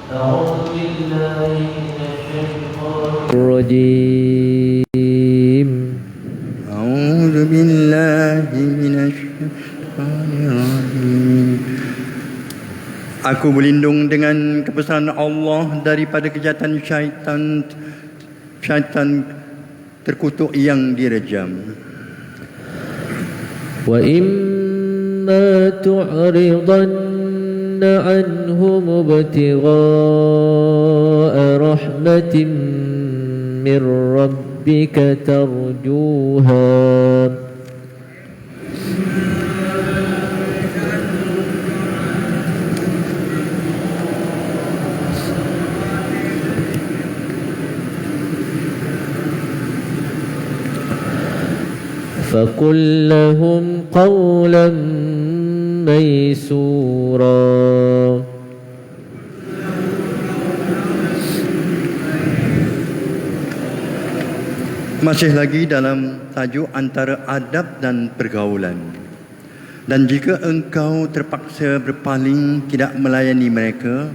أعوذ بالله من الشيطان الرجيم. أعوذ بالله من الشيطان الرجيم. Aku berlindung dengan kebesaran Allah daripada kejahatan syaitan terkutuk yang direjam. Wa imma tu'ridanna anhum ibtigha'a rahmatin min rabbika tarjuha فقل لهم قولا ميسورا. Masih lagi dalam tajuk antara adab dan pergaulan. Dan jika engkau terpaksa berpaling tidak melayani mereka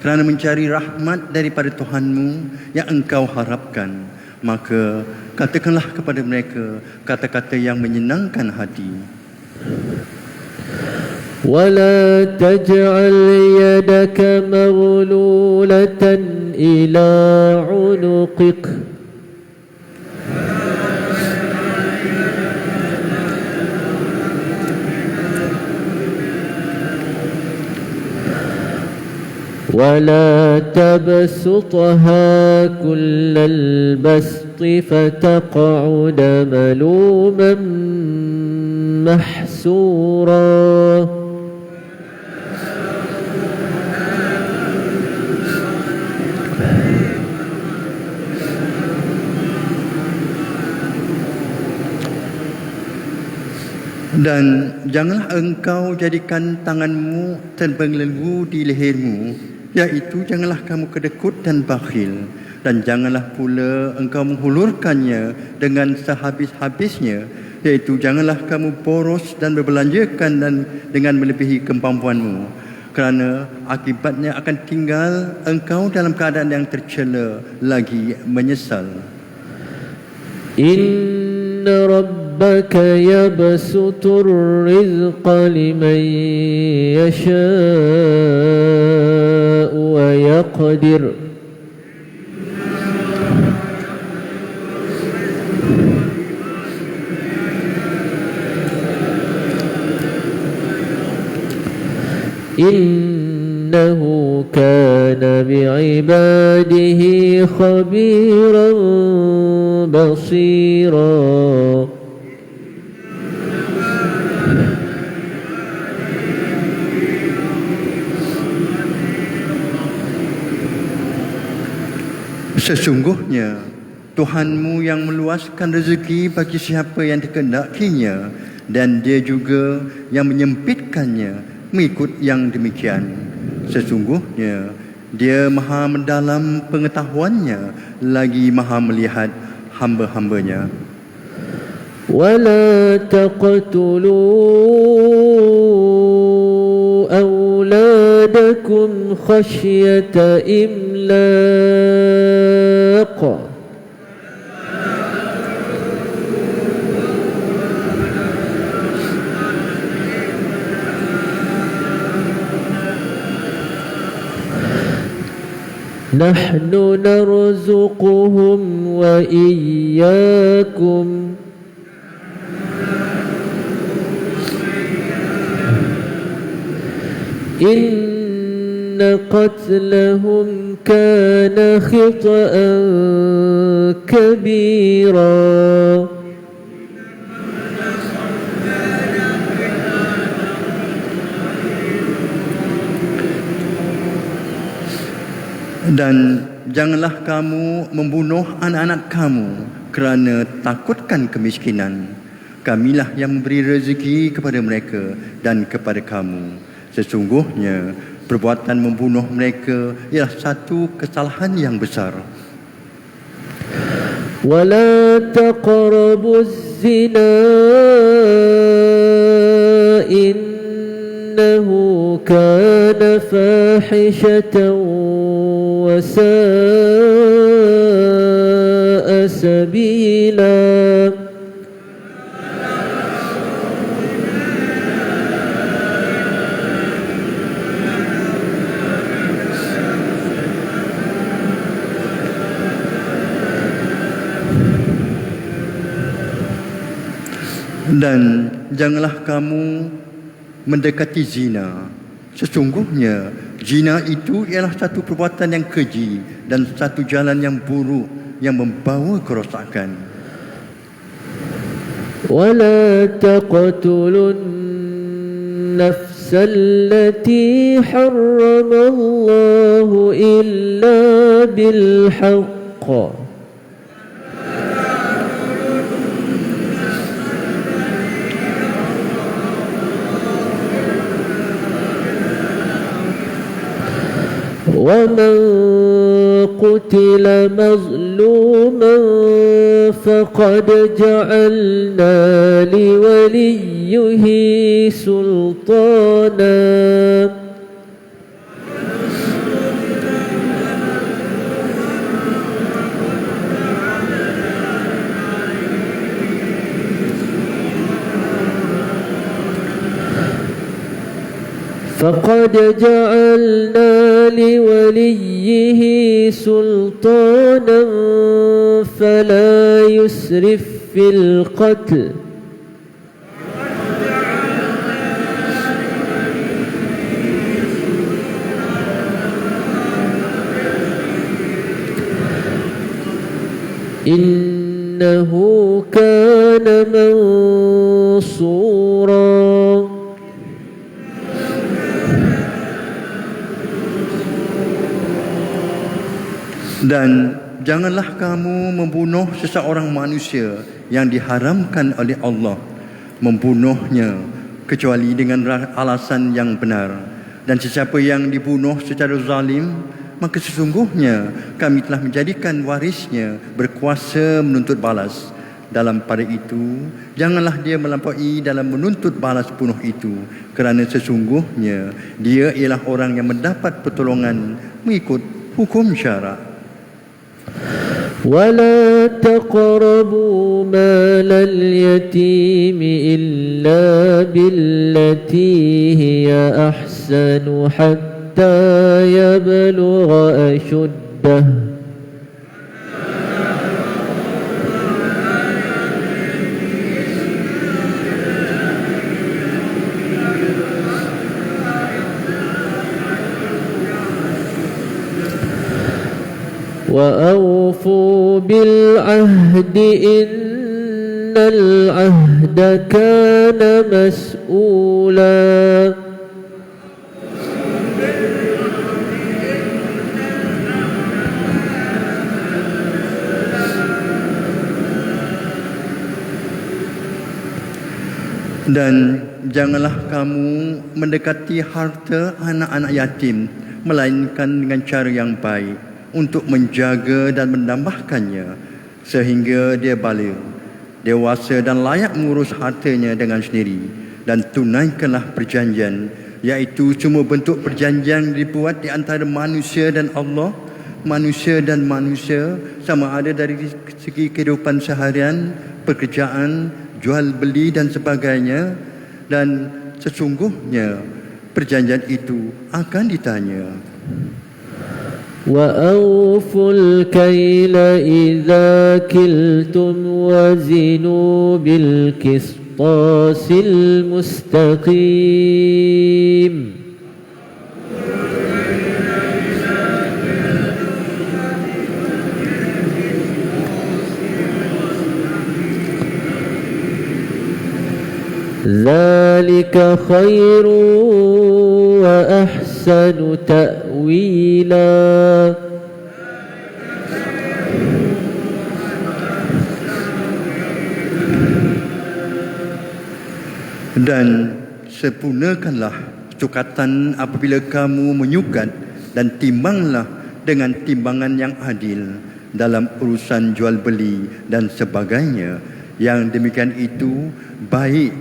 kerana mencari rahmat daripada Tuhanmu yang engkau harapkan, maka katakanlah kepada mereka kata-kata yang menyenangkan hati. ولا تجعل يدك مغلولة إلى عنقك ولا تبسطها كل البسط فتقعد ملوما محسورا. Dan janganlah engkau jadikan tanganmu terbelenggu di lehermu, iaitu janganlah kamu kedekut dan bakhil, dan janganlah pula engkau menghulurkannya dengan sehabis-habisnya, iaitu janganlah kamu boros dan berbelanjakan dan dengan melebihi kemampuanmu, kerana akibatnya akan tinggal engkau dalam keadaan yang tercela lagi menyesal. Inna rabbaka yabsutur rizqa liman yasha'u wa yaqdir. Innahu kana bi'ibadihi khabiran basira. Sesungguhnya Tuhanmu yang meluaskan rezeki bagi siapa yang dikehendakinya, dan Dia juga yang menyempitkannya mengikut yang demikian. Sesungguhnya Dia maha mendalam pengetahuannya, lagi maha melihat hamba-hambanya. ولا تقتلوا أولادكم خشية إملاق نحن نرزقهم وإياكم إن قتلهم كان خطأ كبيرا. Dan janganlah kamu membunuh anak-anak kamu kerana takutkan kemiskinan. Kamilah yang memberi rezeki kepada mereka dan kepada kamu. Sesungguhnya perbuatan membunuh mereka ialah satu kesalahan yang besar. ولا تقربوا الزنا إنه كان فاحشة وساء سبيلا. Dan janganlah kamu mendekati zina. Sesungguhnya zina itu ialah satu perbuatan yang keji dan satu jalan yang buruk yang membawa kerosakan. ولا تقتلوا النفس التي حرم الله إلا بالحق ومن قتل مظلوما فقد جعلنا لوليه سلطانا فقد جعلنا لوليه سلطانا فلا يسرف في القتل إنه كان منصورا. Dan janganlah kamu membunuh seseorang manusia yang diharamkan oleh Allah membunuhnya kecuali dengan alasan yang benar. Dan sesiapa yang dibunuh secara zalim, maka sesungguhnya kami telah menjadikan warisnya berkuasa menuntut balas. Dalam pada itu, janganlah dia melampaui dalam menuntut balas bunuh itu, kerana sesungguhnya dia ialah orang yang mendapat pertolongan mengikut hukum syarak. ولا تقربوا مال اليتيم إلا بالتي هي أحسن حتى يبلغ أشده وأوفوا بالعهد إن العهد كان مسؤولا. Dan janganlah kamu mendekati harta anak-anak yatim melainkan dengan cara yang baik, untuk menjaga dan menambahkannya sehingga dia balik, dewasa dan layak mengurus hartanya dengan sendiri. Dan tunaikanlah perjanjian, iaitu semua bentuk perjanjian dibuat di antara manusia dan Allah, manusia dan manusia, sama ada dari segi kehidupan seharian, pekerjaan, jual beli dan sebagainya. Dan sesungguhnya perjanjian itu akan ditanya. وأوفوا الكيل إذا كلتم وزنوا بالقسطاس المستقيم. ذلك خير وأحسن تأويلا. Dan sempurnakanlah cukatan apabila kamu menyukat, dan timbanglah dengan timbangan yang adil dalam urusan jual beli dan sebagainya. Yang demikian itu baik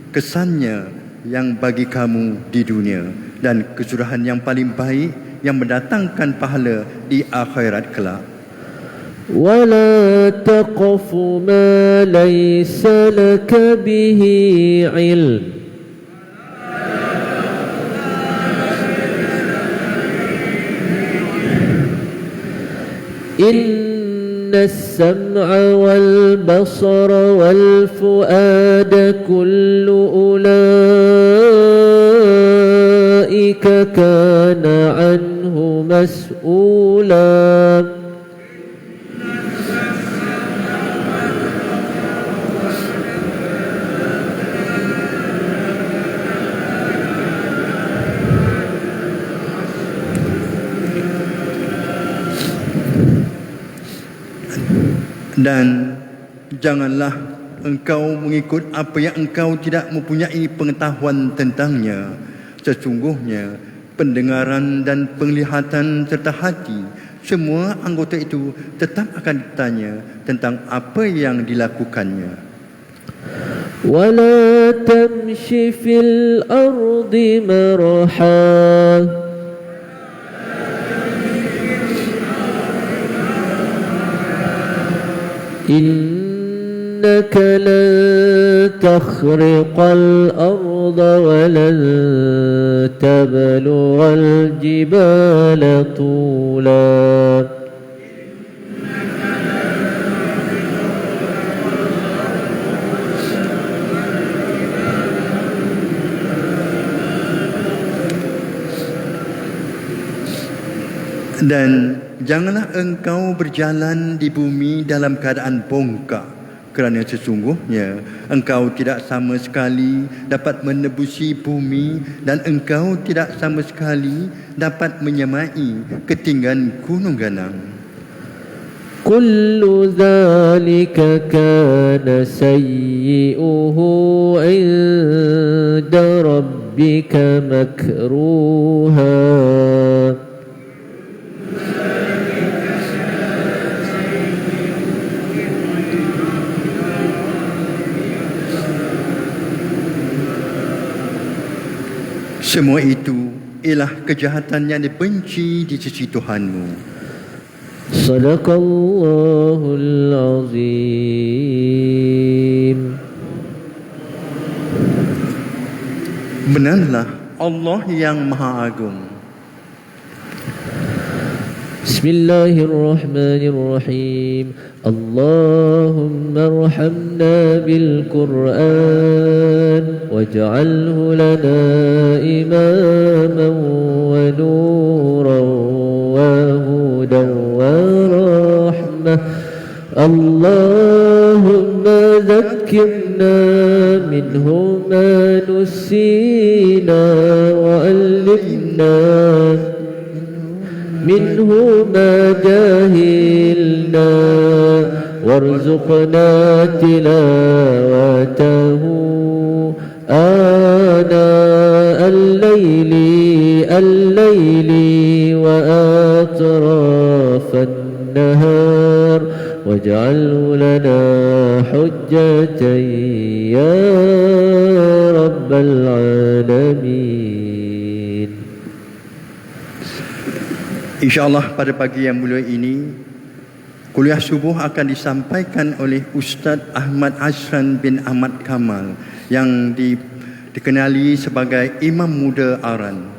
kesannya yang bagi kamu di dunia, dan kesurahan yang paling baik yang mendatangkan pahala di akhirat kelak. ولا تقف ما ليس لك به علم إن السمع والبصر والفؤاد كل أولئك كان عنه مسؤولا Dan janganlah engkau mengikut apa yang engkau tidak mempunyai pengetahuan tentangnya. Sesungguhnya pendengaran dan penglihatan serta hati, semua anggota itu tetap akan ditanya tentang apa yang dilakukannya. ولا تمش في الأرض مرحا إنك لن تخرق الأرض ولن تبلغ الجبال طولا Dan janganlah engkau berjalan di bumi dalam keadaan bongkak, kerana sesungguhnya engkau tidak sama sekali dapat menebusi bumi dan engkau tidak sama sekali dapat menyamai ketinggian gunung ganang. كل ذلك كان سيئه عند ربك مكروها Semua itu ialah kejahatan yang dibenci di sisi Tuhanmu. Sadaqallahul Azim. Benarlah Allah yang Maha Agung. Bismillahirrahmanirrahim. Allahumma arhamna bil Qur'an waj'alhu lana imaman wa nuran wa hudan wa rahmah. Allahumma dhakkirna minhu ma nusina wa allimna منه ما جاهلنا وارزقنا تلاوته آناء الليل وأطراف النهار واجعله لنا حجة يا رب العالمين. InsyaAllah pada pagi yang mulia ini, kuliah subuh akan disampaikan oleh Ustaz Ahmad Azran bin Ahmad Kamal yang dikenali sebagai Imam Muda Aran.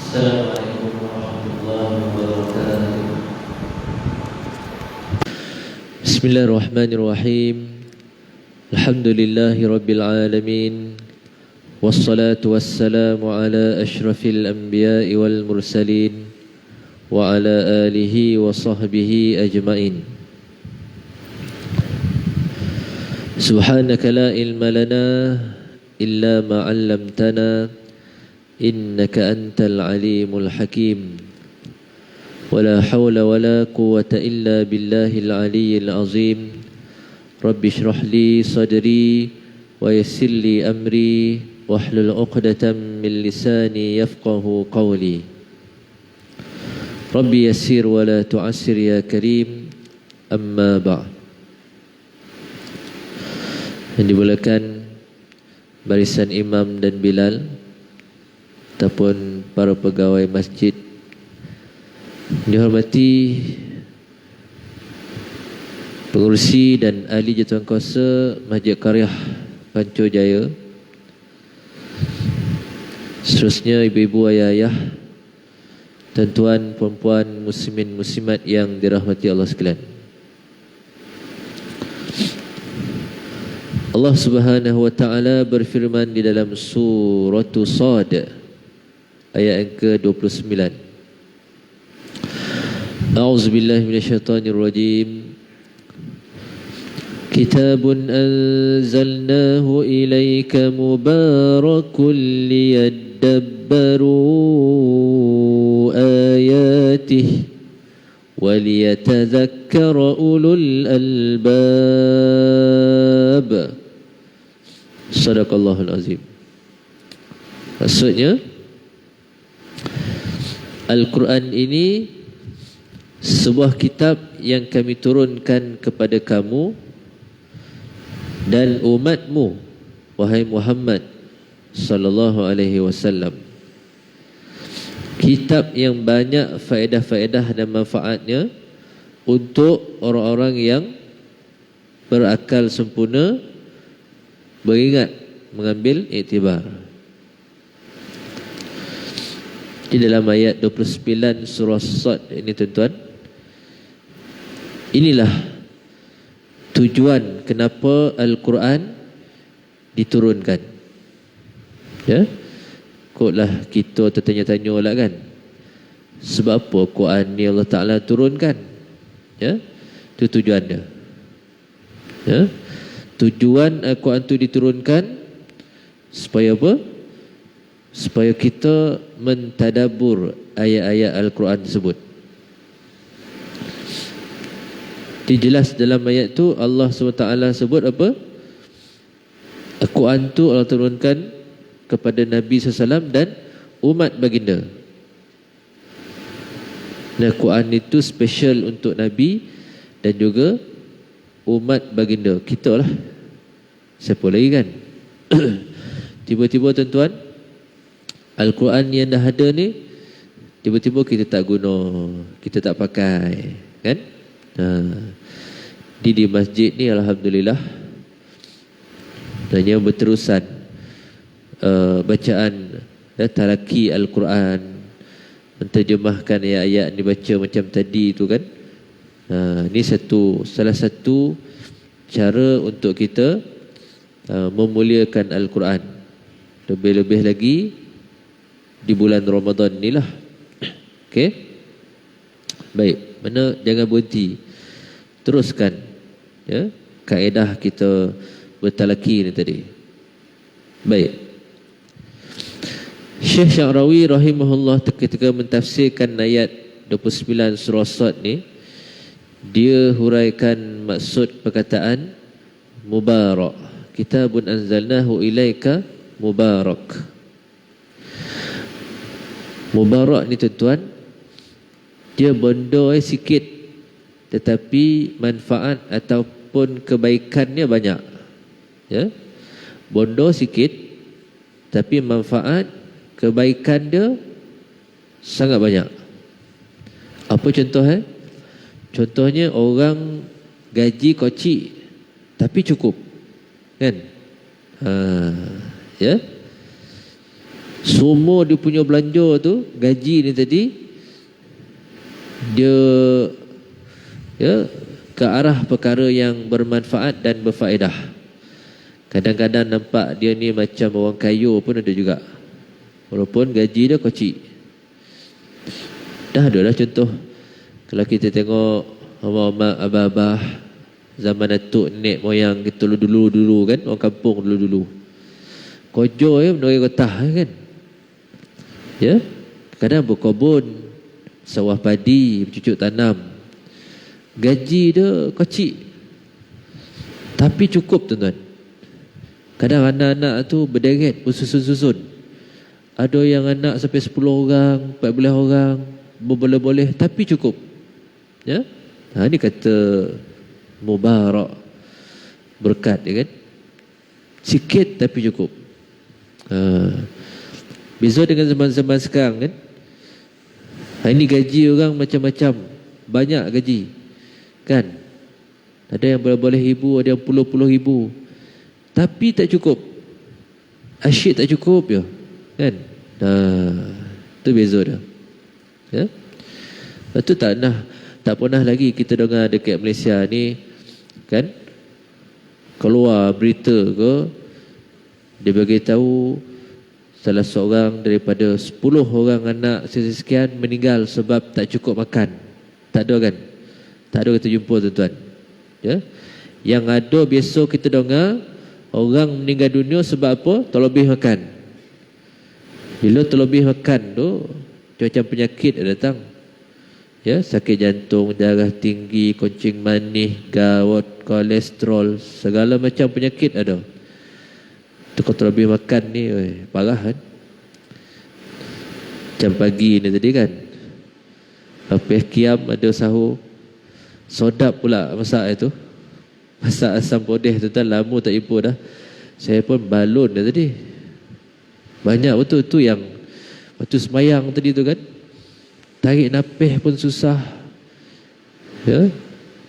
Assalamualaikum warahmatullahi wabarakatuh. Bismillahirrahmanirrahim. Alhamdulillahi rabbil alamin. Wassalatu wassalamu ala ashrafil anbiya'i wal mursalin wa ala alihi wa sahbihi ajma'in. Subhanaka la ilma lana illa ma 'allamtana innaka antal alimul hakim. Wala hawla wala quwwata illa billahil aliyyil azim. Rabbi shrah li sadri wa yassir li amri wahlul 'uqdatam min lisani yafqahu qawli. Rabbi yassir wa la tu'assir ya karim. Amma ba'd. Yang dimulakan barisan imam dan Bilal ataupun para pegawai masjid, dihormati pengurusi dan ahli jawatankuasa Masjid Qaryah Pancu Jaya, seterusnya ibu-ibu, ayah-ayah, tuan-tuan, puan-puan, muslimin, muslimat yang dirahmati Allah sekalian. Allah Subhanahu wa taala berfirman di dalam surah Shad ayat yang ke-29. A'udzubillahi minasyaitonir rajim. Kitabun anzalnahu ilaika mubarakun liyadabbaru ayatihi wa liyatadhakkara ulul albab. Sadaqallahul azim. Maksudnya, Al-Quran ini sebuah kitab yang kami turunkan kepada kamu dan umatmu, wahai Muhammad sallallahu alaihi wasallam. Kitab yang banyak faedah-faedah dan manfaatnya untuk orang-orang yang berakal sempurna, beringat, mengambil iktibar. Di dalam ayat 29 surah Shad ini, tuan-tuan, inilah tujuan kenapa Al-Quran diturunkan. Ya, koklah kita tertanya-tanya lah kan, sebab apa Quran ni Allah Ta'ala turunkan? Ya, itu tujuan dia. Ya, tujuan Al-Quran itu diturunkan supaya apa? Supaya kita mentadabbur ayat-ayat Al-Quran tersebut. Dijelas dalam ayat tu Allah SWT sebut apa? Al-Quran tu Allah turunkan kepada Nabi SAW dan umat baginda. Dan Al-Quran itu special untuk Nabi dan juga umat baginda. Kita lah, siapa lagi kan? Tiba-tiba tuan-tuan, Al-Quran yang dah ada ni, tiba-tiba kita tak guna, kita tak pakai, kan? Di masjid ni alhamdulillah hanya berterusan bacaan talaki Al-Quran, menterjemahkan ayat-ayat dibaca macam tadi tu kan. Ini salah satu cara untuk kita memuliakan Al-Quran. Lebih-lebih lagi di bulan Ramadan ni lah. Okey. Baik, mana jangan berhenti. Teruskan ya kaedah kita bertalaki ni tadi. Baik. Syekh Sya'rawi rahimahullah ketika mentafsirkan ayat 29 surah Shad ni, dia huraikan maksud perkataan mubarak. Kitabun anzalnahu ilaika mubarak. Mubarak ni tuan-tuan, dia benda sikit tetapi manfaat ataupun kebaikannya banyak. Ya. Bondo sikit tapi manfaat kebaikan dia sangat banyak. Apa contohnya? Contohnya orang gaji kocik tapi cukup, kan? Ya. Semua dia punya belanja tu, gaji ni tadi, dia ke arah perkara yang bermanfaat dan berfaedah. Kadang-kadang nampak dia ni macam orang kaya pun ada juga, walaupun gaji dia kecil. Dah ada lah contoh. Kalau kita tengok mak-mak, abah-abah zaman datuk nenek moyang kita dulu kan, orang kampung dulu kojo menerai getah kan. Ya, kadang berkebun, sawah padi, bercucuk tanam. Gaji dia kecil tapi cukup tuan-tuan. Kadang anak-anak tu berderet bersusun-susun. Ada yang anak sampai 10 orang, 14 orang, boleh-boleh tapi cukup. Ya, ni kata mubarak, berkat ya kan. Sikit tapi cukup. Beza dengan zaman-zaman sekarang kan. Ini gaji orang macam-macam, banyak gaji kan. Ada yang boleh-boleh ribu, ada yang puluh-puluh ribu, tapi tak cukup. Asyik tak cukup je kan. Itu beza dia. Ya. Itu tak pernah lagi kita dengar dekat Malaysia ni kan, keluar berita ke, dia bagi tahu salah seorang daripada 10 orang anak sekian meninggal sebab tak cukup makan. Tak ada kan? Tak ada kita jumpa tuan-tuan. Ya. Yang ada besok kita dengar orang meninggal dunia sebab apa? Terlebih makan. Bila terlebih makan tu, macam penyakit datang. Ya, sakit jantung, darah tinggi, kencing manis, gout, kolesterol, segala macam penyakit ada. Tu kalau terlebih makan ni, parah kan? Macam pagi ni tadi kan, lepas kiam ada sahur, sodap pula masak itu. Masak asam podeh tu kan, lama tak jumpa dah. Saya pun balon dah tadi. Banyak betul tu yang waktu semayang tadi tu kan, tarik napih pun susah. Ya,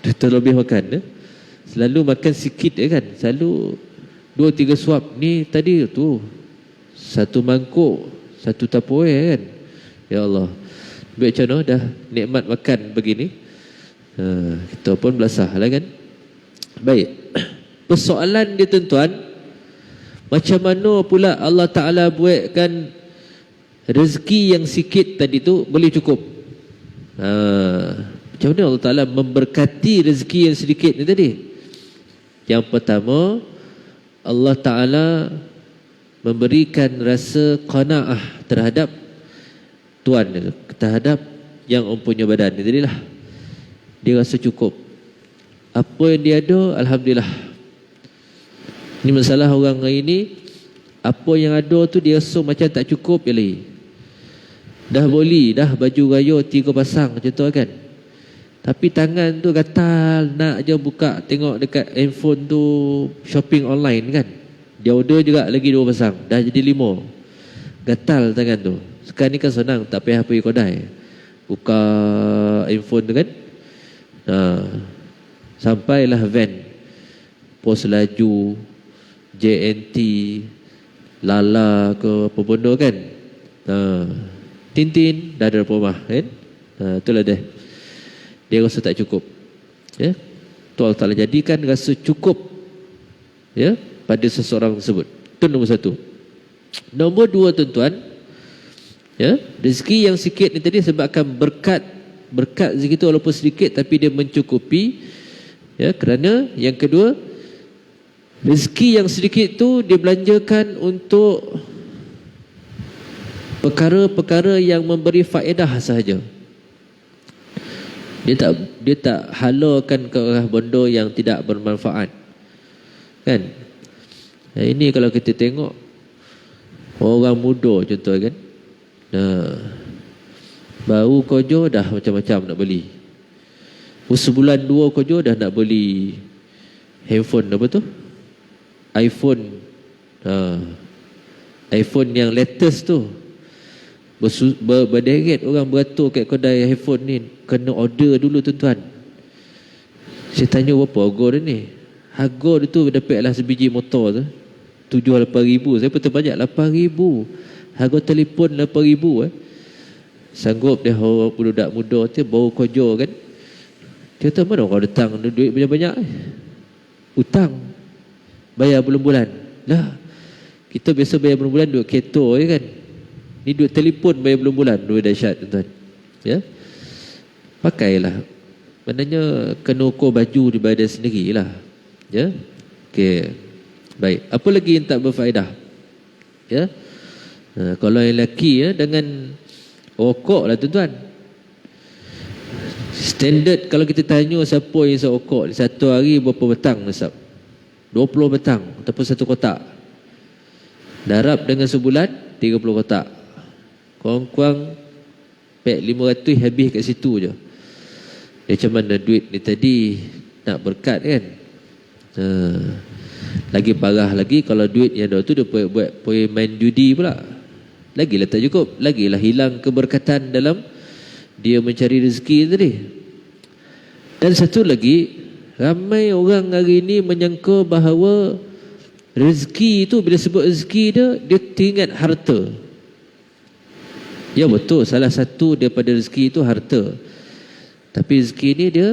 dia terlebih makan ya. Selalu makan sikit ya kan, selalu 2-3 suap. Ni tadi tu satu mangkuk, satu tupperware kan. Ya Allah, baik macam mana dah nikmat makan begini. Kita pun belasah lah kan. Baik, persoalan dia tuan-tuan, macam mana pula Allah Ta'ala buatkan rezeki yang sikit tadi tu boleh cukup. Macam mana Allah Ta'ala memberkati rezeki yang sedikit ni tadi? Yang pertama, Allah Ta'ala memberikan rasa qanaah terhadap Tuhan, terhadap yang mempunyai badan ni tadilah. Dia rasa cukup. Apa yang dia ada, Alhamdulillah. Ini masalah orang hari ni, apa yang ada tu dia rasa macam tak cukup je lagi. Dah beli, dah baju raya 3 pasang macam tu kan, tapi tangan tu gatal, nak je buka tengok dekat handphone tu, shopping online kan. Dia order juga lagi 2 pasang, dah jadi 5. Gatal tangan tu. Sekarang ni kan senang, tak payah pergi kedai, buka handphone tu kan. Sampailah van, pos laju, JNT, Lala ke apa benda kan. Tintin dah ada rumah kan. Itulah dia. Dia rasa tak cukup. Ya. Tu Allah Ta'ala jadikan rasa cukup ya pada seseorang tersebut. Itu nombor 1. Nombor 2 tuan-tuan, ya, rezeki yang sikit ni tadi sebabkan berkat rezeki tu walaupun sedikit tapi dia mencukupi. Ya, kerana yang kedua, rezeki yang sedikit tu dia belanjakan untuk perkara-perkara yang memberi faedah sahaja. Dia tak halalkan ke arah benda yang tidak bermanfaat. Kan? Ini kalau kita tengok orang muda contoh kan. Baru kerja dah macam-macam nak beli. Sebulan 2 kerja dah nak beli handphone apa tu? iPhone. iPhone yang latest tu. Berderet orang beratur kat kedai handphone ni, kena order dulu tuan-tuan. Saya tanya berapa harga dia ni? Harga dia tu dapatlah sebiji motor tu 7-8 ribu. Saya betul banyak 8 ribu. Harga telefon 8,000 Sanggup dia orang budak muda tu bawa kojo kan. Dia kata mana orang datang duit banyak-banyak Utang bayar bulan-bulan. Lah, kita biasa bayar bulan-bulan duit kereta je kan. Ni duit telefon bayar bulan-bulan. Duit dahsyat tuan-tuan. Ya. Pakailah. Maknanya kena ukur baju di badan sendirilah. Ya. Okey. Baik. Apa lagi yang tak berfaedah? Ya. Kalau yang lelaki dengan okok lah tuan-tuan. Standard kalau kita tanya siapa yang seokok ni, satu hari berapa batang nasab? 20 batang ataupun satu kotak. Darab dengan sebulan 30 kotak. Kurang-kurang pek 500 habis kat situ je. Macam mana duit ni tadi nak berkat kan? Lagi parah lagi kalau duit yang dah tu dia buat main judi pula. Lagilah tak cukup, lagilah hilang keberkatan dalam dia mencari rezeki tadi. Dan satu lagi, ramai orang hari ini menyangka bahawa rezeki itu, bila sebut rezeki dia teringat harta. Ya betul, salah satu daripada rezeki itu harta. Tapi rezeki ni dia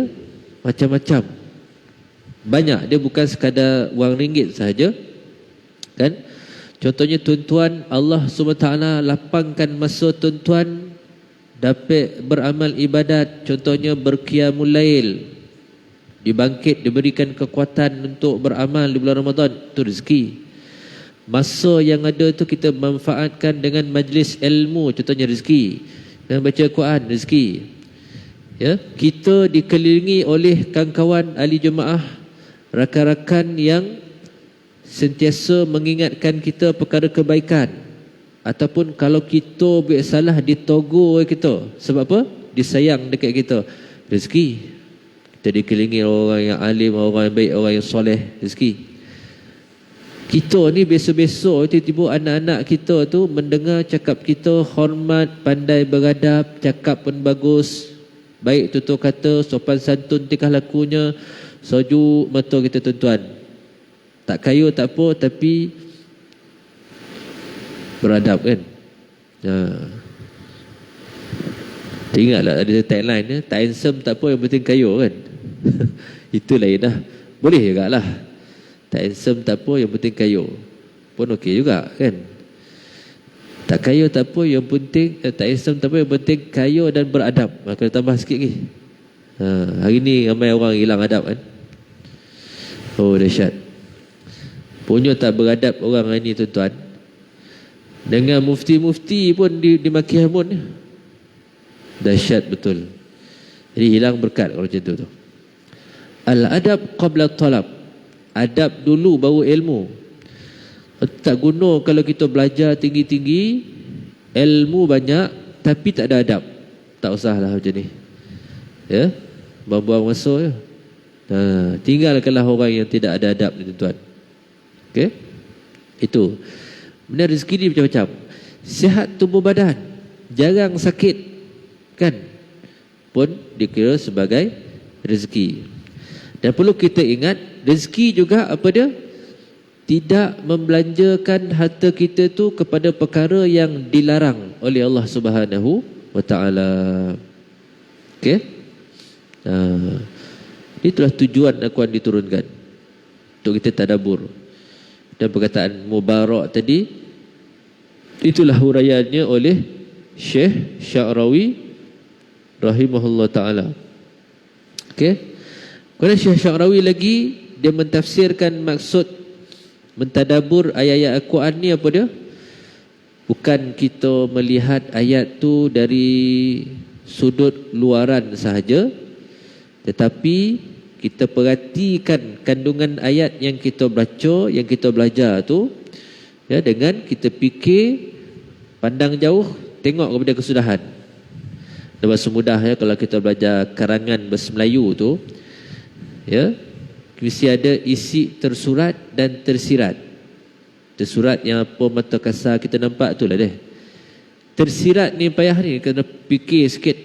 macam-macam. Banyak, dia bukan sekadar wang ringgit sahaja. Kan? Contohnya tuan-tuan, Allah SWT lapangkan masa tuan-tuan dapat beramal ibadat. Contohnya berqiyamul lail, dibangkit, diberikan kekuatan untuk beramal di bulan Ramadan. Itu rezeki. Masa yang ada tu kita manfaatkan dengan majlis ilmu, contohnya rezeki. Dengan baca Quran, rezeki. Ya, kita dikelilingi oleh kawan-kawan ahli jemaah, rakan-rakan yang sentiasa mengingatkan kita perkara kebaikan. Ataupun kalau kita buat salah, ditogur kita. Sebab apa? Disayang dekat kita. Rezeki. Kita dikelilingi orang yang alim, orang yang baik, orang yang soleh. Rezeki. Kita ni biasa-biasa tiba-tiba anak-anak kita tu mendengar cakap kita hormat, pandai beradab, cakap pun bagus, baik tutur kata, sopan santun tingkah lakunya, sejuk mata kita tuan-tuan. Tak kaya tak apa, tapi beradab kan. Ingatlah ada tagline dia, tak handsome tak apa, yang penting kaya kan. Itu lain dah. Boleh juga lah. Tak handsome tak apa, yang penting kaya pun okey juga kan. Tak kaya tak apa, yang penting tak handsome tak apa, yang penting kaya dan beradab. Kena tambah sikit lagi. Hari ni ramai orang hilang adab kan. Oh dahsyat. Punya tak beradab orang hari ni tuan-tuan. Dengan mufti-mufti pun dimaki hamun. Dahsyat betul. Jadi hilang berkat kalau macam tu. Al-adab qabla talab. Adab dulu baru ilmu. Tak guna kalau kita belajar tinggi-tinggi, ilmu banyak tapi tak ada adab. Tak usahlah macam ni. Ya, buang-buang masa je. Tinggalkanlah orang yang tidak ada adab ni tuan-tuan. Okey? Itu. Benar, rezeki ni macam-macam. Sihat tubuh badan, jarang sakit kan, pun dikira sebagai rezeki. Dan perlu kita ingat, rezeki juga apa dia? Tidak membelanjakan harta kita tu kepada perkara yang dilarang oleh Allah Subhanahu wa taala. Okey? Itulah tujuan Al-Quran diturunkan, untuk kita tadabbur. Dan perkataan Mubarak tadi, itulah huraiannya oleh Syekh Sya'rawi rahimahullah ta'ala. Okey. Kemudian Syekh Sya'rawi lagi, dia mentafsirkan maksud mentadabur ayat-ayat Al-Quran ni apa dia? Bukan kita melihat ayat tu dari sudut luaran sahaja, tetapi kita perhatikan kandungan ayat yang kita baca, yang kita belajar tu, ya, dengan kita fikir, pandang jauh, tengok kepada kesudahan. Dan bahasa mudah ya, kalau kita belajar karangan bahasa Melayu tu, ya, mesti ada isi tersurat dan tersirat. Tersurat yang apa mata kasar kita nampak tu lah deh. Tersirat ni payah ni, kena fikir sikit.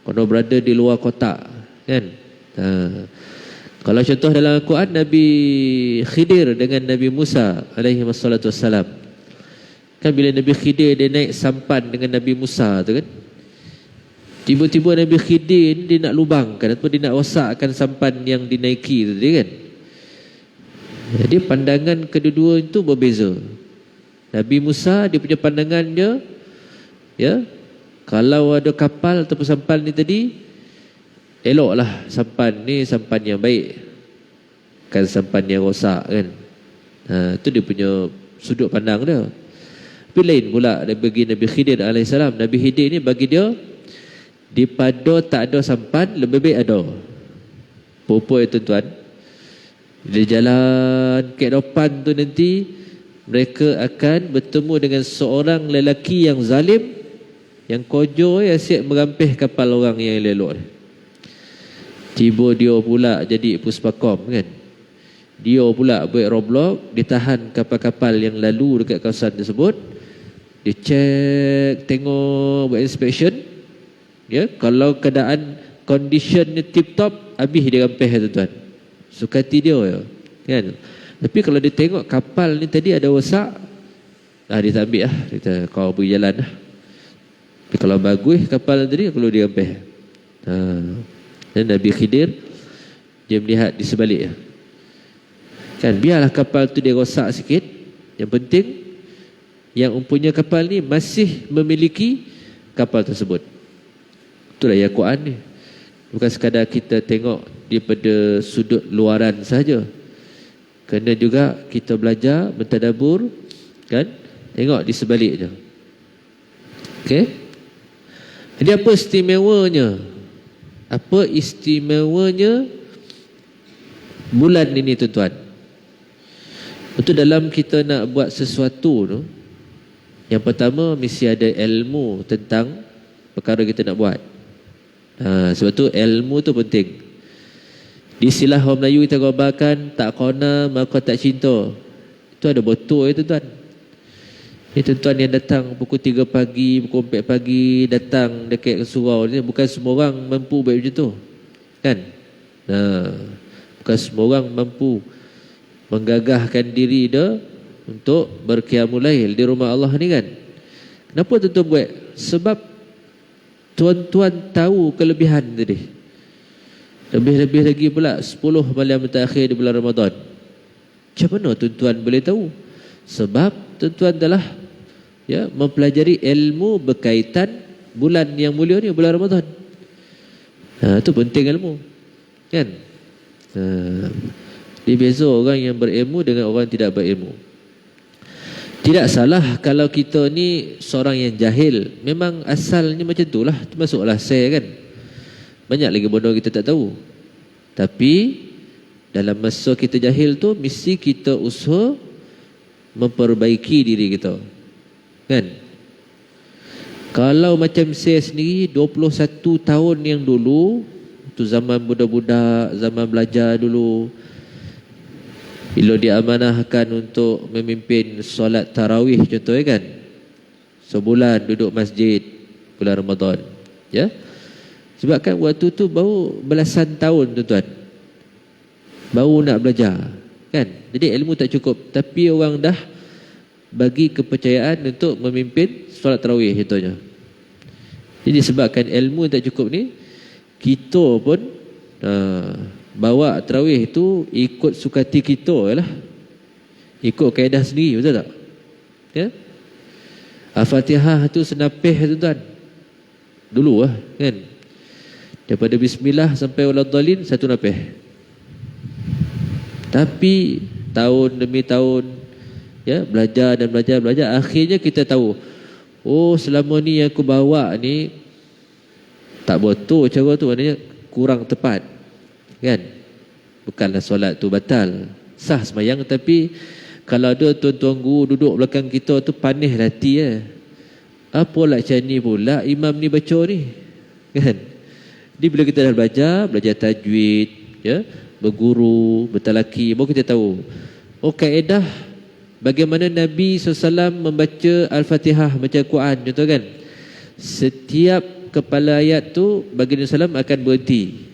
Kalau berada di luar kotak kan. Kalau contoh dalam Al-Quran, Nabi Khidir dengan Nabi Musa alaihi wassalatu wassalam Kan bila Nabi Khidir dia naik sampan dengan Nabi Musa tu kan, tiba-tiba Nabi Khidir ni dia nak lubangkan atau dia nak rosakkan sampan yang dinaiki tu dia kan. Jadi pandangan kedua-dua itu berbeza. Nabi Musa dia punya pandangan dia, ya, kalau ada kapal ataupun sampan ni tadi, eloklah sampan ni sampan yang baik, kan sampan yang rosak kan. Itu dia punya sudut pandang dia. Tapi lain pula bagi Nabi Khidir alaihissalam. Nabi Khidir ni bagi dia, daripada tak ada sampan lebih baik ada. Puan-puan tuan-tuan, dia jalan ke depan tu nanti mereka akan bertemu dengan seorang lelaki yang zalim, yang kojo, yang siap merampih kapal orang yang elok. Tiba dia pula jadi puspakom kan. Dia pula buat roadblock, ditahan kapal-kapal yang lalu dekat kawasan tersebut. Dia cek, tengok, buat inspection. Ya, kalau keadaan conditionnya tip top, habis dia rampih tuan-tuan. Sukati dia ya, kan. Tapi kalau dia tengok kapal ni tadi ada rosak, dia tak ambil lah. Dia kata, kau pergi jalan lah. Tapi kalau bagus kapal tadi, kalau dia rampih. Dan Nabi Khidir dia melihat di sebalik kan, biarlah kapal tu dia rosak sikit, yang penting yang mempunyai kapal ni masih memiliki kapal tersebut. Itulah yang Quran ni. Bukan sekadar kita tengok daripada sudut luaran saja, kena juga kita belajar, mentadabur kan, tengok di sebaliknya. Okey. Jadi apa istimewanya? Apa istimewanya bulan ini tuan-tuan? Itu dalam kita nak buat sesuatu tu, yang pertama mesti ada ilmu tentang perkara kita nak buat. Sebab tu ilmu tu penting. Di istilah orang Melayu kita gambarkan, tak kona maka tak cinta. Itu ada betul tuan-tuan. Ini tuan-tuan yang datang pukul 3 pagi, pukul 4 pagi datang dekat surau ni, bukan semua orang mampu buat macam tu. Kan? Bukan semua orang mampu menggagahkan diri dia untuk berqiyamul lail di rumah Allah ni kan. Kenapa tuan-tuan buat? Sebab tuan-tuan tahu kelebihan tadi. Lebih-lebih lagi pula 10 malam terakhir di bulan Ramadan. Macam mana tuan-tuan boleh tahu? Sebab tuan-tuan telah mempelajari ilmu berkaitan bulan yang mulia ni, bulan Ramadan. Itu penting ilmu kan. Dia beza orang yang berilmu dengan orang tidak berilmu. Tidak salah kalau kita ni seorang yang jahil. Memang asalnya macam tu lah. Termasuklah saya kan. Banyak lagi benda kita tak tahu. Tapi dalam masa kita jahil tu, mesti kita usaha memperbaiki diri kita. Kan? Kalau macam saya sendiri 21 tahun yang dulu, tu zaman budak-budak, zaman belajar dulu, bila diamanahkan untuk memimpin solat tarawih contohnya kan, sebulan duduk masjid bulan Ramadan, ya. Sebab kan waktu tu baru belasan tahun tuan-tuan, baru nak belajar kan. Jadi ilmu tak cukup, tapi orang dah bagi kepercayaan untuk memimpin solat tarawih contohnya. Jadi sebabkan ilmu tak cukup ni, kita pun bawa tarawih itu ikut sukati kita lah, ikut kaedah sendiri, betul tak? Ya? Al-Fatihah tu senapih tuan-tuan dulu lah kan, daripada bismillah sampai waladhdallin satu napih. Tapi tahun demi tahun ya, belajar dan belajar, akhirnya kita tahu, oh selama ni yang aku bawa ni tak betul cara tu, maknanya kurang tepat kan. Bukanlah solat tu batal, sah sembahyang, tapi kalau ada tuan-tuan guru duduk belakang kita tu panih hati apalah macam ni pula imam ni baca ni kan. Jadi bila kita dah belajar tajwid ya, berguru, bertalaki, baru kita tahu oh kaedah bagaimana Nabi SAW membaca Al-Fatihah, baca Quran contoh kan. Setiap kepala ayat tu baginda SAW akan berhenti,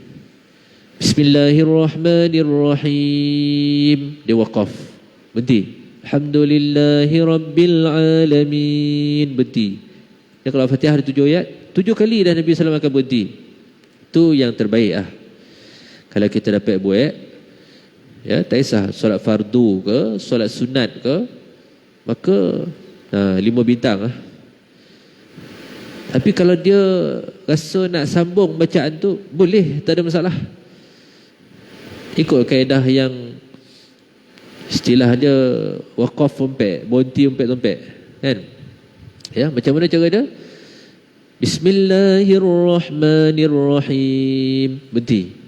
Bismillahirrahmanirrahim, dia waqaf, berhenti. Alhamdulillahi Rabbil Alamin. Berhenti. Dan kalau Fatihah ada 7 ayat, 7 kali dah Nabi SAW akan berhenti. Itu yang terbaik lah. Kalau kita dapat buat, ya, tak kisah solat fardu ke, solat sunat ke, maka 5 bintang lah. Tapi kalau dia rasa nak sambung bacaan tu, boleh, tak ada masalah. Ikut kaedah yang istilah dia waqaf umpet, berhenti umpet-umpet, kan? Ya, macam mana cara dia? Bismillahirrahmanirrahim. Berhenti.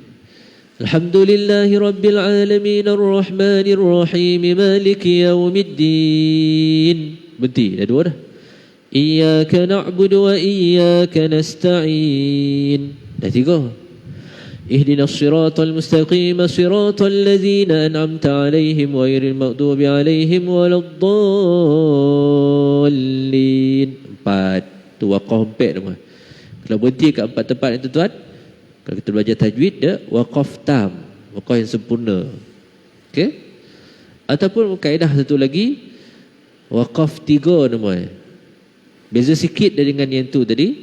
Alhamdulillahi Rabbil Alamin Ar-Rahmanir Rahim Maliki Yawmiddin. Berhenti. Dah 2 dah. Iyyaka na'budu wa iyyaka nasta'in. Dah 3. Ihdinas siratal mustaqim siratal ladzina an'amta 'alaihim ghairil maghdubi 'alaihim waladdallin. 4. Tu waqaf 4 nama. Kalau berhenti kat 4 tempat itu tuan, kalau kita belajar tajwid dia waqaf tam, waqaf yang sempurna. Okey? Ataupun kaedah satu lagi waqaf 3 namanya. Beza sikit dengan yang tu tadi.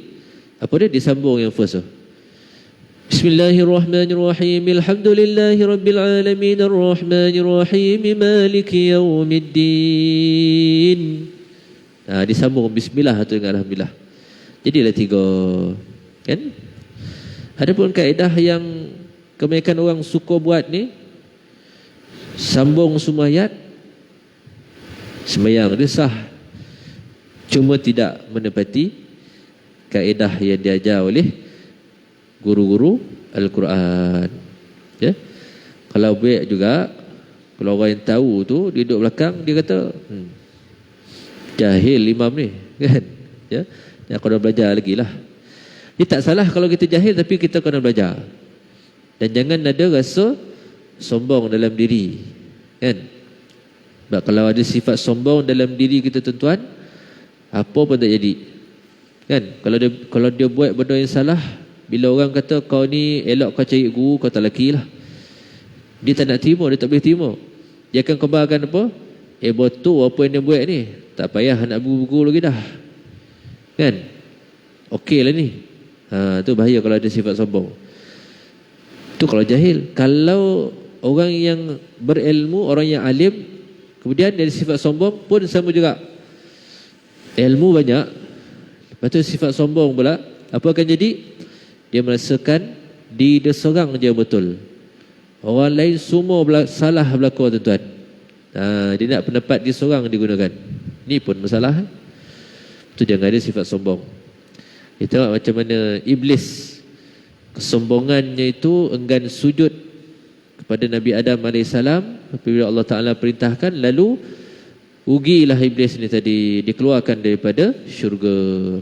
Apa dia? Disambung yang first tu. Bismillahirrahmanirrahim. Alhamdulillahi Rabbil Alamin Ar-Rahmanir-Rahim Maliki Yawmiddin. Disambung bismillah tu dengan alhamdulillah. Jadilah 3. Kan? Adapun kaedah yang kebanyakan orang suka buat ni, sambung semua ayat, sembahyang dia sah, cuma tidak menepati kaedah yang diajar oleh guru-guru Al-Quran. Ya? Kalau buat juga, kalau orang yang tahu tu, dia duduk belakang, dia kata, jahil imam ni, kan? Ya? Dia kena belajar lagi lah. Dia tak salah kalau kita jahil, tapi kita kena belajar. Dan jangan ada rasa sombong dalam diri, kan? Sebab kalau ada sifat sombong dalam diri kita tuan-tuan, apa pun tak jadi, kan? Kalau dia buat benda yang salah, bila orang kata kau ni elok kau cari guru, kau tak laki lah, dia tak nak terima, dia tak boleh terima. Dia akan kembarkan apa? Betul apa yang dia buat ni, tak payah nak guru-guru lagi dah, kan? Okey lah ni. Tu bahaya kalau ada sifat sombong. Tu kalau jahil. Kalau orang yang berilmu, orang yang alim, kemudian dia ada sifat sombong pun sama juga. Ilmu banyak, lepas tu sifat sombong pula, apa akan jadi? Dia merasakan dia seorang je betul, orang lain semua salah berlaku, tuan-tuan. Dia nak pendapat dia seorang digunakan. Ni pun masalah. Tu jangan ada sifat sombong. Kita tengok macam mana Iblis, kesombongannya itu enggan sujud kepada Nabi Adam AS apabila Allah Ta'ala perintahkan, lalu rugilah Iblis ni tadi, dikeluarkan daripada syurga.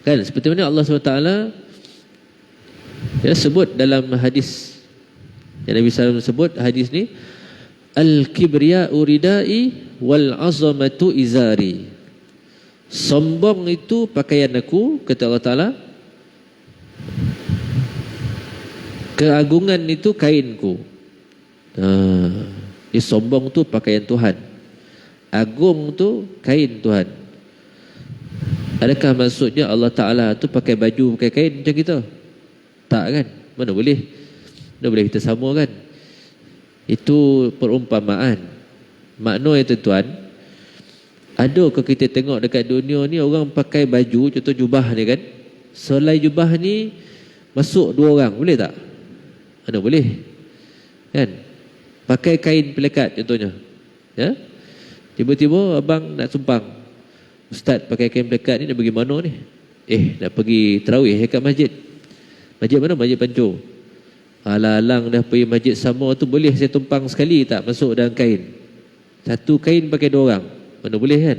Kan? Seperti mana Allah SWT sebut dalam hadis yang Nabi SAW sebut, hadis ni, Al-kibriya'u ridai wal azamatu izari. Sombong itu pakaian aku, kata Allah Ta'ala. Keagungan itu kainku. Sombong tu pakaian Tuhan, agung tu kain Tuhan. Adakah maksudnya Allah Ta'ala tu pakai baju, pakai kain macam kita? Tak, kan? Mana boleh? Mana boleh kita samakan? Itu perumpamaan. Maknanya tuan-tuan, ada ke kita tengok dekat dunia ni orang pakai baju, contoh jubah ni kan, selai jubah ni masuk 2 orang, boleh tak? Mana boleh, kan? Pakai kain pelekat contohnya, ya? Tiba-tiba abang nak sumpang, ustaz pakai kain pelekat ni nak pergi mana ni? Nak pergi tarawih dekat masjid. Masjid mana? Masjid Pancur. Alang-alang dah pergi masjid sama tu, boleh saya tumpang sekali tak masuk dalam kain? Satu kain pakai 2 orang, mana boleh, kan?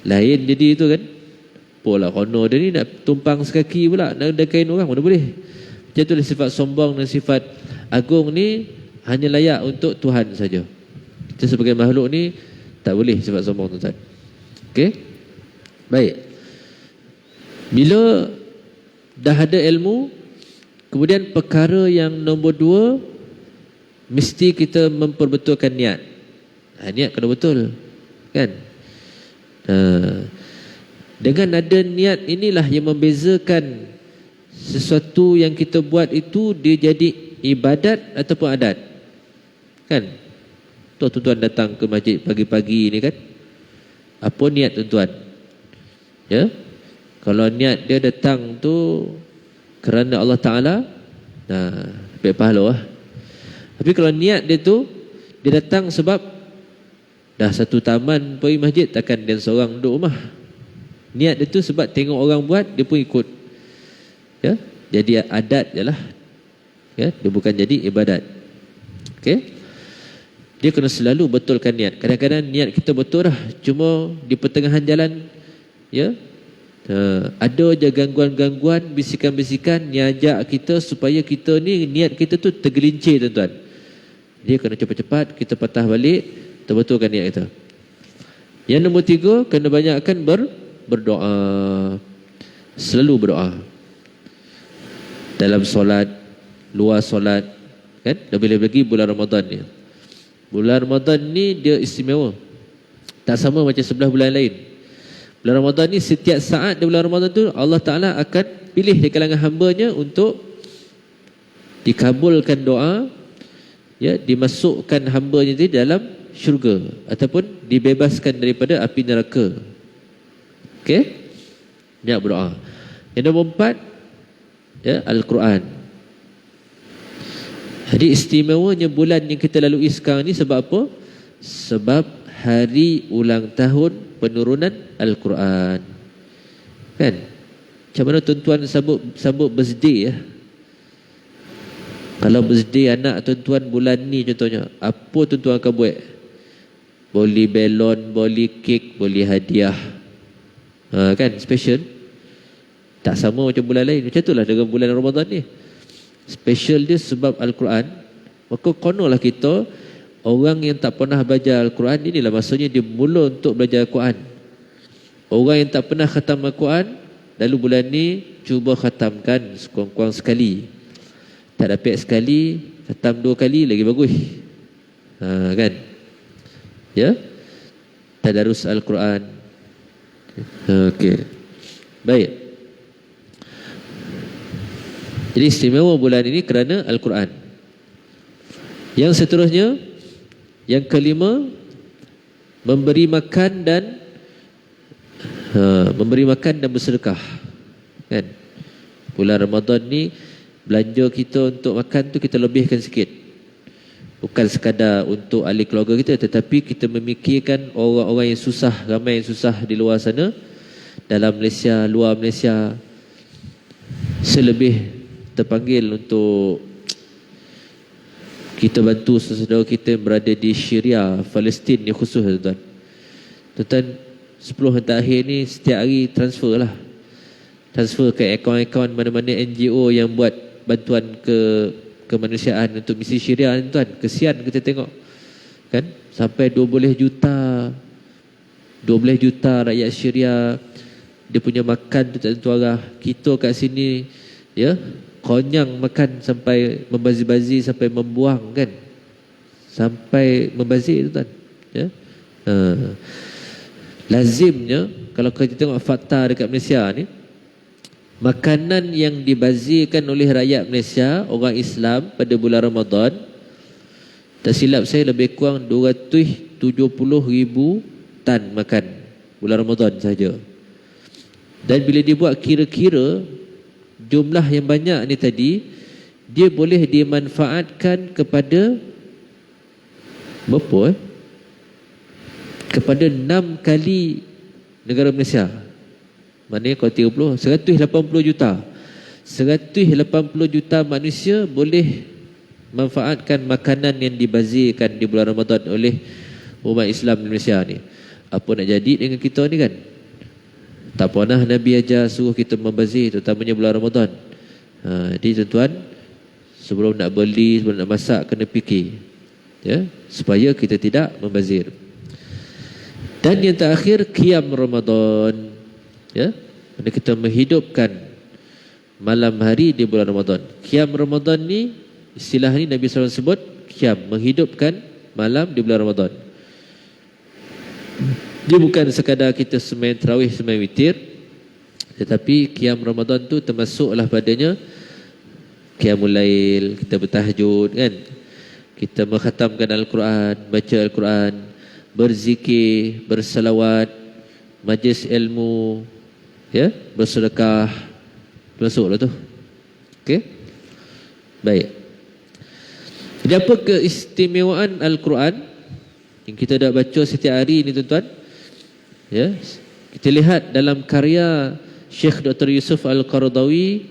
Lain jadi itu, kan? Pola kono dia ni nak tumpang sekaki pula, nak ada kain orang, mana boleh. Macam itulah sifat sombong dan sifat agung ni hanya layak untuk Tuhan saja. Kita sebagai makhluk ni tak boleh sifat sombong, tuan-tuan. Okey? Baik. Bila dah ada ilmu, kemudian perkara yang nombor 2, mesti kita memperbetulkan niat. Niat kena betul, kan? Dengan ada niat inilah yang membezakan sesuatu yang kita buat itu dia jadi ibadat ataupun adat, kan? Tuan-tuan datang ke masjid pagi-pagi ni kan, apa niat tuan-tuan? Ya, kalau niat dia datang tu kerana Allah Ta'ala, dapat pahala lah. Tapi kalau niat dia tu dia datang sebab dah satu taman pergi masjid, takkan dia seorang duduk rumah. Niat dia tu sebab tengok orang buat, dia pun ikut. Ya, jadi adat je lah. Ya, dia bukan jadi ibadat. Okey. Dia kena selalu betulkan niat. Kadang-kadang niat kita betul lah, cuma di pertengahan jalan, ya, ada je gangguan-gangguan, bisikan-bisikan yang ajak kita supaya kita ni, niat kita tu tergelincir tuan-tuan. Dia kena cepat-cepat kita patah balik, terbetulkan niat kita. Yang nombor 3, kena banyakkan berdoa. Selalu berdoa. Dalam solat, luar solat, kan? Lebih-lebih lagi bulan Ramadan ni. Bulan Ramadan ni dia istimewa. Tak sama macam 11 bulan lain. Bulan Ramadan ni setiap saat di bulan Ramadan tu Allah Ta'ala akan pilih di kalangan hamba-Nya untuk dikabulkan doa, ya, dimasukkan hamba-Nya di dalam syurga ataupun dibebaskan daripada api neraka. Okey? Banyak berdoa. Yang nombor 4, ya, Al-Quran. Jadi istimewanya bulan yang kita lalui sekarang ni sebab apa? Sebab hari ulang tahun penurunan Al-Quran. Kan? Macam mana tuan-tuan sambut birthday, ya? Kalau birthday anak tuan-tuan bulan ni contohnya, apa tuan-tuan akan buat? Beli belon, beli kek, beli hadiah. Kan? Special. Tak sama macam bulan lain. Macam itulah dengan bulan Ramadan ni. Special dia sebab Al-Quran. Maka konolah kita, orang yang tak pernah belajar Al-Quran, inilah maksudnya dia mula untuk belajar Al-Quran. Orang yang tak pernah khatam Al-Quran, lalu bulan ni cuba khatamkan sekurang-kurang sekali. Tak dapat sekali, khatam 2 kali lagi bagus. Kan? Ya? Tadarus Al-Quran. Okey. Baik. Jadi istimewa bulan ini kerana Al-Quran. Yang seterusnya, yang kelima, memberi makan dan bersedekah. Kan? Bulan Ramadan ni belanja kita untuk makan tu kita lebihkan sikit. Bukan sekadar untuk ahli keluarga kita, tetapi kita memikirkan orang-orang yang susah, ramai yang susah di luar sana, dalam Malaysia, luar Malaysia. Selebih terpanggil untuk kita bantu saudara kita yang berada di Syria, Palestin ni khusus, tuan-tuan. Tuan-tuan, 10 hari terakhir ni setiap hari transfer lah. Transfer ke akaun-akaun mana-mana NGO yang buat bantuan kemanusiaan untuk misi Syria ni, tuan. Kesian kita tengok. Kan? Sampai 12 juta rakyat Syria dia punya makan tu tak tentu arah. Kita kat sini, ya, konyang makan sampai membazir-bazir, sampai membuang, kan? Sampai membazir, tuan. Ya? Lazimnya kalau kita tengok fakta dekat Malaysia ni, makanan yang dibazirkan oleh rakyat Malaysia, orang Islam pada bulan Ramadan, tak silap saya lebih kurang 270,000 tan makan bulan Ramadan saja. Dan bila dibuat kira-kira jumlah yang banyak ni tadi, dia boleh dimanfaatkan kepada berapa? Kepada 6 kali negara Malaysia. Maknanya kalau 30, 180 juta. 180 juta manusia boleh manfaatkan makanan yang dibazirkan di bulan Ramadan oleh umat Islam di Malaysia ni. Apa nak jadi dengan kita ni, kan? Tak pernah Nabi ajar suruh kita membazir, terutamanya bulan Ramadan. Jadi tuan-tuan, sebelum nak beli, sebelum nak masak, kena fikir, ya, supaya kita tidak membazir. Dan yang terakhir, qiyam Ramadan, ya, mana kita menghidupkan malam hari di bulan Ramadan. Qiyam Ramadan ni, istilah ni Nabi SAW sebut qiyam, menghidupkan malam di bulan Ramadan. Dia bukan sekadar kita sembahyang tarawih, sembahyang witir, tetapi qiyam Ramadan tu termasuklah padanya qiyamul lail, kita bertahajud kan, kita mengkhatamkan Al-Quran, baca Al-Quran, berzikir, bersalawat, majlis ilmu, ya, bersedekah, masuklah tu. Okey? Baik. Jadi apa keistimewaan Al-Quran yang kita dah baca setiap hari ni tuan-tuan? Ya, kita lihat dalam karya Syekh Dr. Yusuf Al-Qaradawi,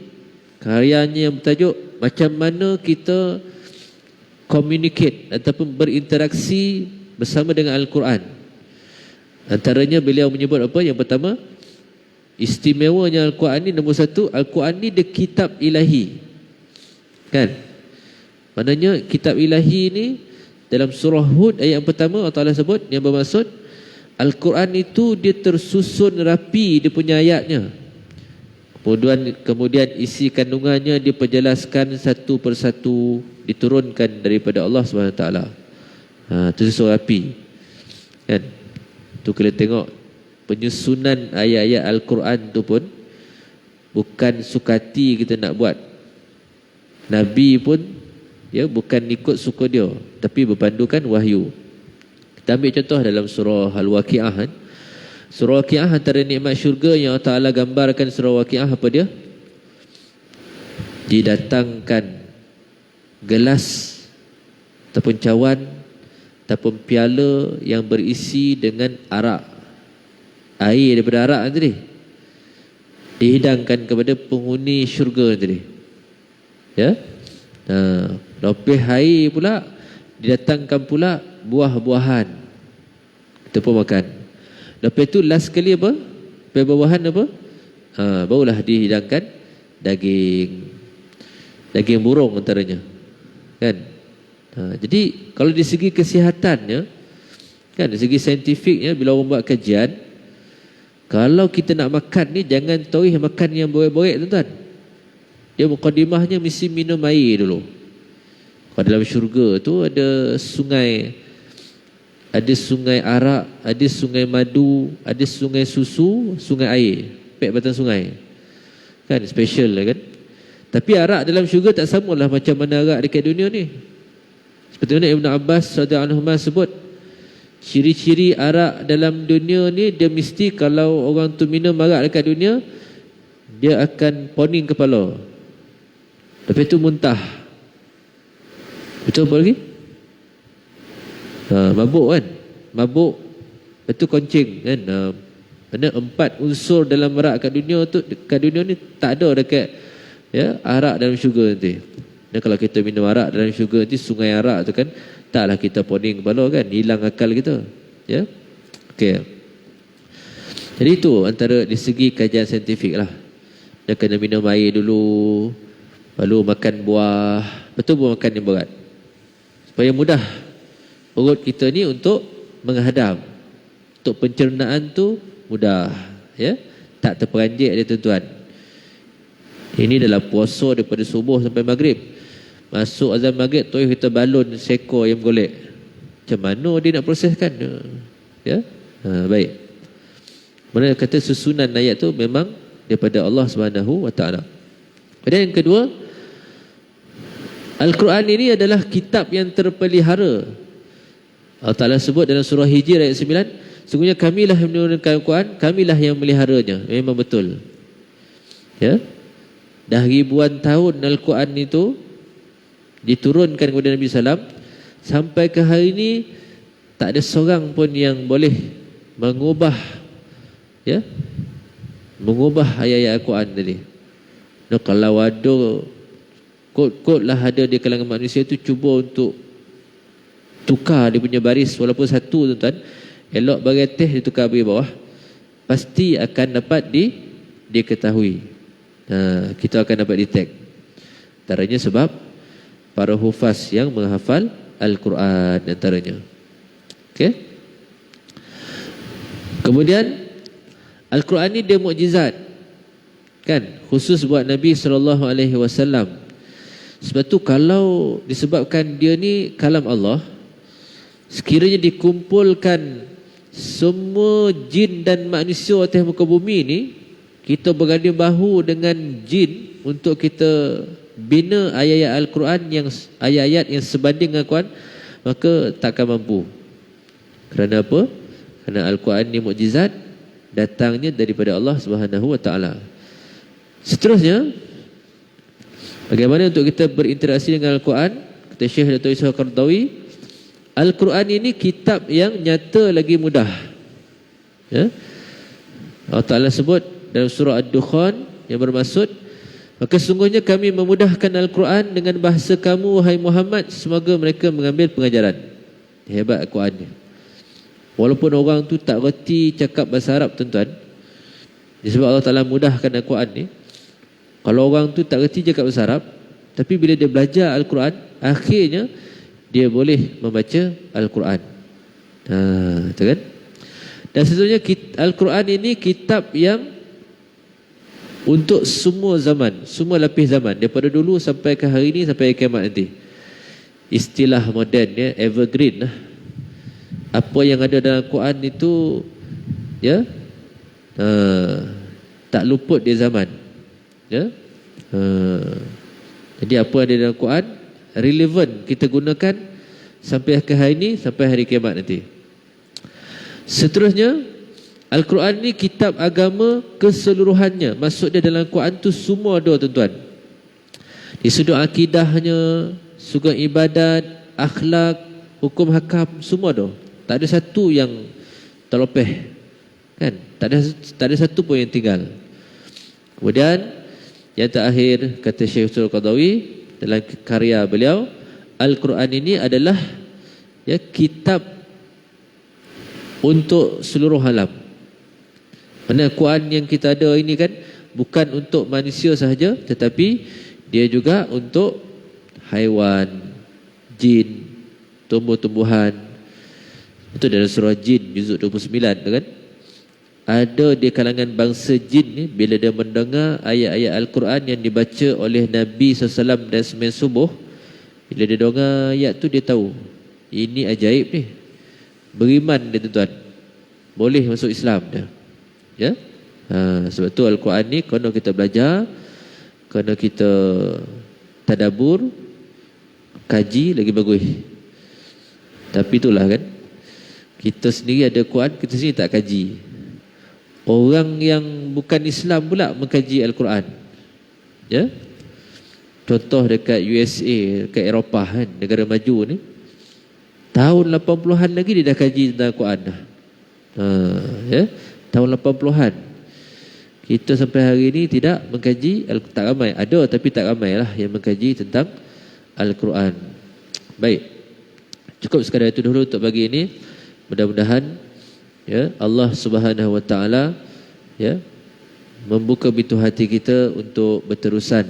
karyanya yang bertajuk macam mana kita communicate ataupun berinteraksi bersama dengan Al-Quran. Antaranya beliau menyebut apa? Yang pertama, istimewanya Al-Quran ni, nombor satu, Al-Quran ni dia kitab ilahi. Kan? Maknanya kitab ilahi ni dalam surah Hud ayat yang pertama Allah Ta'ala sebut, yang bermaksud Al-Quran itu dia tersusun rapi dia punya ayatnya. Kemudian isi kandungannya diperjelaskan satu persatu, diturunkan daripada Allah SWT. Tersusun rapi. Kan? Tu kalau tengok penyusunan ayat-ayat Al-Quran tu pun bukan sukati kita nak buat. Nabi pun ya bukan ikut suka dia, tapi berpandukan wahyu. Kita ambil contoh dalam surah Al-Waqi'ah kan? Surah Waqi'ah antara nikmat syurga yang Allah Ta'ala gambarkan surah Waqi'ah apa dia? Didatangkan gelas ataupun cawan ataupun piala yang berisi dengan arak, air daripada arak tadi, dihidangkan kepada penghuni syurga tadi. Ya. Lepas air pula didatangkan pula buah-buahan, kita pun makan. Lepas tu last kali apa? Buah-buahan apa? Barulah dihidangkan daging burung antaranya. Kan? Jadi kalau dari segi kesihatannya, kan, dari segi saintifiknya, bila orang buat kajian, kalau kita nak makan ni jangan tauih makan yang borek-borek tuan-tuan. Dia mukadimahnya mesti minum air dulu. Kalau dalam syurga tu ada sungai arak, ada sungai madu, ada sungai susu, sungai air, pek batang sungai. Kan special lah kan. Tapi arak dalam syurga tak samalah macam mana arak dekat dunia ni. Seperti mana Ibn Abbas radhiyallahu anhu sebut, ciri-ciri arak dalam dunia ni, dia mesti kalau orang tu minum arak dekat dunia, dia akan poning kepala. Lepas tu muntah. Betul apa lagi? Mabuk kan? Mabuk. Lepas tu koncing kan? Mana 4 unsur dalam arak kat dunia ni tak ada dekat ya arak dalam syurga nanti. Dan kalau kita minum arak dalam syurga nanti, sungai arak tu kan, taklah kita poning kepala kan, hilang akal kita. Ya. Okey. Jadi itu antara di segi kajian saintifik lah. Dia kena minum air dulu, lalu makan buah. Betul buah makan yang berat, supaya mudah perut kita ni untuk menghadam, untuk pencernaan tu mudah, ya, tak terperanjat dia tuan-tuan. Ini dalam puasa daripada subuh sampai maghrib. Masuk azan maghrib tu kita balun seekor ayam golek. Macam mana dia nak proseskan? Ya, baik. Mana kata susunan ayat tu memang daripada Allah Subhanahu Wa Taala. Kemudian yang kedua, Al-Quran ini adalah kitab yang terpelihara. Allah Ta'ala sebut dalam surah Hijr ayat 9, sesungguhnya kamilah yang menurunkan Al-Quran, kamilah yang meliharanya. Memang betul. Ya. Dah ribuan tahun Al-Quran itu diturunkan kepada Nabi SAW, sampai ke hari ini tak ada seorang pun yang boleh mengubah ayat-ayat Al-Quran tadi. No, kalau ada kot lah ada di kalangan manusia tu cuba untuk tukar dia punya baris walaupun satu tuan-tuan, elok beratas dia tukar bagi bawah, pasti akan dapat diketahui. Kita akan dapat detect. Antaranya sebab para hufaz yang menghafal Al-Quran antaranya. Okey. Kemudian Al-Quran ni dia mukjizat. Kan? Khusus buat Nabi SAW. Sebab tu kalau disebabkan dia ni kalam Allah, sekiranya dikumpulkan semua jin dan manusia atas muka bumi ni, kita berganding bahu dengan jin untuk kita bina ayat-ayat Al-Quran yang ayat-ayat yang sebanding dengan Al-Quran, maka takkan mampu. Kerana apa? Kerana Al-Quran ni mukjizat, datangnya daripada Allah Subhanahu wa taala. Seterusnya, bagaimana untuk kita berinteraksi dengan Al-Quran? Kata Syekh Dato' Ishaq Qaradawi, Al-Quran ini kitab yang nyata lagi mudah. Ya? Allah Ta'ala sebut dalam surah Ad-Dukhan yang bermaksud, maka sungguhnya kami memudahkan Al-Quran dengan bahasa kamu, wahai Muhammad, semoga mereka mengambil pengajaran. Hebat Al-Quran ni. Walaupun orang tu tak reti cakap bahasa Arab, tuan-tuan, sebab Allah Ta'ala mudahkan Al-Quran ni. Kalau orang tu tak reti cakap bahasa Arab, tapi bila dia belajar Al-Quran, akhirnya dia boleh membaca Al-Quran. Betul kan? Dan sesungguhnya Al-Quran ini kitab yang untuk semua zaman, semua lapis zaman, daripada dulu sampai ke hari ini, sampai kiamat nanti. Istilah moden ya, evergreen lah. Apa yang ada dalam Al-Quran itu, ya, tak luput di zaman. Ya. Jadi apa yang ada dalam Al-Quran relevan kita gunakan sampai ke hari ini, sampai hari kiamat nanti. Seterusnya, Al-Quran ni kitab agama keseluruhannya. Maksudnya dalam Al-Quran tu semua ada, tuan-tuan. Di sudut akidahnya, sudut ibadat, akhlak, hukum hakam, semua ada. Tak ada satu yang terlopeh, kan? Tak ada satu pun yang tinggal. Kemudian yang terakhir, kata Syekh Utsman Qadawi dalam karya beliau, Al-Quran ini adalah ya, kitab untuk seluruh alam. Maksudnya Al-Quran yang kita ada ini kan bukan untuk manusia sahaja, tetapi dia juga untuk haiwan, jin, tumbuh-tumbuhan. Itu dalam surah Jin juzuk 29 kan. Ada di kalangan bangsa jin ni, bila dia mendengar ayat-ayat Al-Quran yang dibaca oleh Nabi SAW dan sembahyang subuh, bila dia dengar ayat tu, dia tahu ini ajaib ni, beriman dia, tuan-tuan, boleh masuk Islam dia. Ya, sebab tu Al-Quran ni kena kita belajar, kena kita tadabbur, kaji lagi bagus. Tapi itulah kan, kita sendiri ada Quran, kita sendiri tak kaji. Orang yang bukan Islam pula mengkaji Al-Quran. Ya. Contoh dekat USA, dekat Eropah kan, negara maju ni, tahun 80-an lagi dia dah kaji tentang Al-Quran dah. Ya. Tahun 80-an. Kita sampai hari ini tidak mengkaji, tak ramai. Ada tapi tak ramai lah yang mengkaji tentang Al-Quran. Baik. Cukup sekadar itu dulu untuk pagi ini. Mudah-mudahan ya, Allah Subhanahu wa taala ya, membuka pintu hati kita untuk berterusan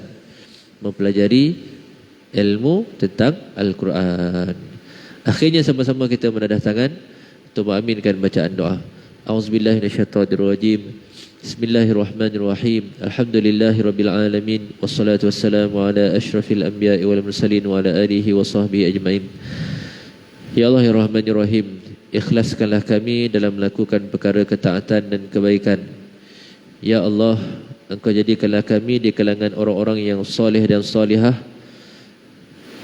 mempelajari ilmu tentang Al-Quran. Akhirnya sama-sama kita menadah tangan untuk mengaminkan bacaan doa. A'udzubillahi minasyaitonirrajim. Bismillahirrahmanirrahim. Alhamdulillahirabbil alamin, wassalatu wassalamu ala asyrafil anbiya'i wal mursalin wa ala alihi wa sahbihi ajmain. Ya Allah ya Rahman ya Rahim, ikhlaskanlah kami dalam melakukan perkara ketaatan dan kebaikan. Ya Allah, Engkau jadikanlah kami di kalangan orang-orang yang soleh dan solihah.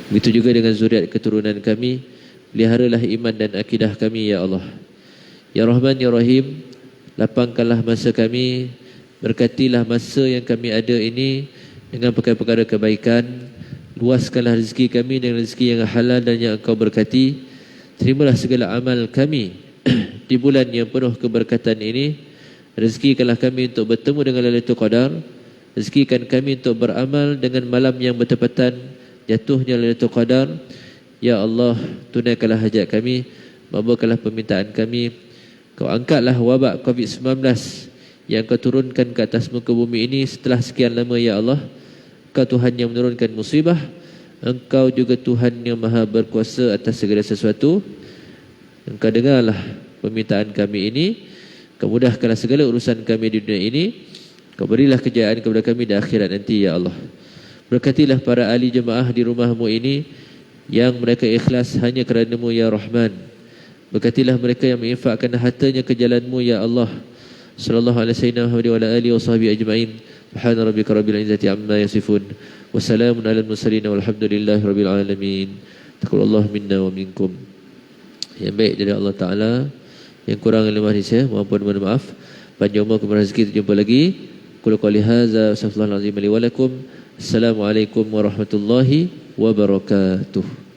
Begitu juga dengan zuriat keturunan kami. Peliharalah iman dan akidah kami ya Allah. Ya Rahman ya Rahim, lapangkanlah masa kami, berkatilah masa yang kami ada ini dengan perkara-perkara kebaikan. Luaskanlah rezeki kami dengan rezeki yang halal dan yang Engkau berkati. Terimalah segala amal kami di bulan yang penuh keberkatan ini. Rezekikanlah kami untuk bertemu dengan Lailatul Qadar. Rezekikan kami untuk beramal dengan malam yang bertepatan jatuhnya Lailatul Qadar. Ya Allah, tunaikanlah hajat kami, makbulkanlah permintaan kami. Kau angkatlah wabak COVID-19 yang Kau turunkan ke atas muka bumi ini setelah sekian lama ya Allah. Kau Tuhan yang menurunkan musibah. Engkau juga Tuhan yang maha berkuasa atas segala sesuatu. Engkau dengarlah permintaan kami ini. Kau mudahkanlah segala urusan kami di dunia ini. Kau berilah kejayaan kepada kami di akhirat nanti ya Allah. Berkatilah para ahli jemaah di rumahmu ini yang mereka ikhlas hanya kerana-Mu ya Rahman. Berkatilah mereka yang menginfakkan hartanya ke jalan-Mu ya Allah. Sallallahu alaihi wasallam wa ala alihi wa sahbihi ajma'in. Subhana rabbika rabbil izzati amma yasifun. Wa salamun alal mursalin walhamdulillahi rabbil alamin. Taqabbalallahu minna wa minkum. Yang baik dari Allah Ta'ala, yang kurang yang lemah saya, mohon maaf. Panjang umur, kemudian rezeki, jumpa lagi. Qul qali hadza astaghfirullahal azim li wa lakum. Assalamualaikum warahmatullahi wabarakatuh.